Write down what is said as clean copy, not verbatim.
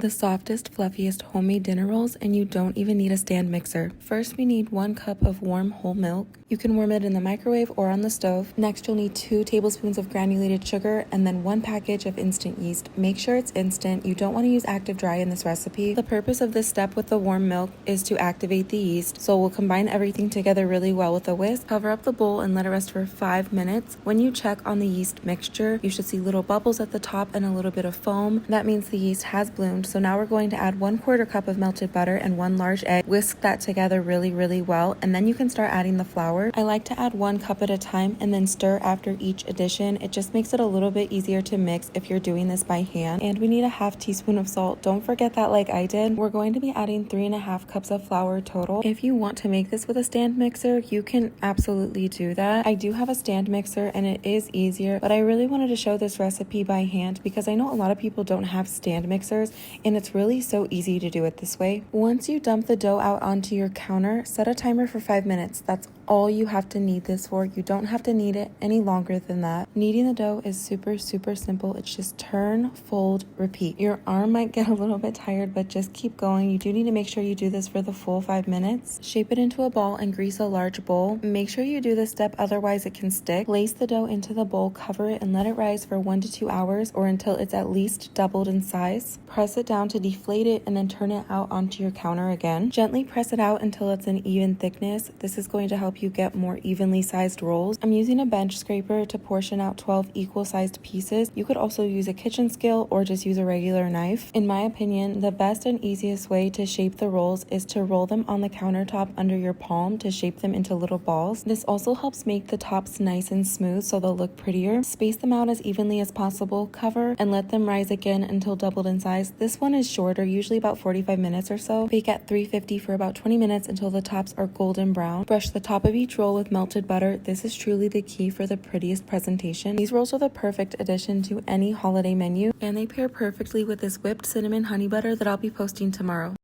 the softest, fluffiest homemade dinner rolls, and you don't even need a stand mixer. First, we need 1 cup of warm whole milk. You can warm it in the microwave or on the stove. Next, you'll need 2 tablespoons of granulated sugar and then 1 package of instant yeast. Make sure it's instant. You don't want to use active dry in this recipe. The purpose of this step with the warm milk is to activate the yeast, so we'll combine everything together really well with a whisk. Cover up the bowl and let it rest for 5 minutes. When you check on the yeast mixture, you should see little bubbles at the top and a little bit of foam. That means the yeast has bloomed. So now we're going to add 1/4 cup of melted butter and 1 large egg. Whisk that together really well, and then you can start adding the flour. I like to add 1 cup at a time and then stir after each addition. It just makes it a little bit easier to mix if you're doing this by hand. And we need a 1/2 teaspoon of salt. Don't forget that like I did. We're going to be adding 3.5 cups of flour total. If you want to make this with a stand mixer, you can absolutely do that. I do have a stand mixer and it is easier, but I really wanted to show this recipe by hand because I know a lot of people don't have stand mixers, and it's really so easy to do it this way. Once you dump the dough out onto your counter, set a timer for 5 minutes. That's all you have to knead this for. You don't have to knead it any longer than that. Kneading the dough is super simple. It's just turn, fold, repeat. Your arm might get a little bit tired, but just keep going. You do need to make sure you do this for the full 5 minutes. Shape it into a ball and grease a large bowl. Make sure you do this step, otherwise it can stick. Place the dough into the bowl, cover it, and let it rise for 1 to 2 hours or until it's at least doubled in size. Press it down to deflate it and then turn it out onto your counter again. Gently press it out until it's an even thickness. This is going to help you get more evenly sized rolls. I'm using a bench scraper to portion out 12 equal sized pieces. You could also use a kitchen scale or just use a regular knife. In my opinion, the best and easiest way to shape the rolls is to roll them on the countertop under your palm to shape them into little balls. This also helps make the tops nice and smooth so they'll look prettier. Space them out as evenly as possible, cover, and let them rise again until doubled in size. This one is shorter, usually about 45 minutes or so. Bake at 350 for about 20 minutes until the tops are golden brown. Brush the top of each roll with melted butter. This is truly the key for the prettiest presentation. These rolls are the perfect addition to any holiday menu, and they pair perfectly with this whipped cinnamon honey butter that I'll be posting tomorrow.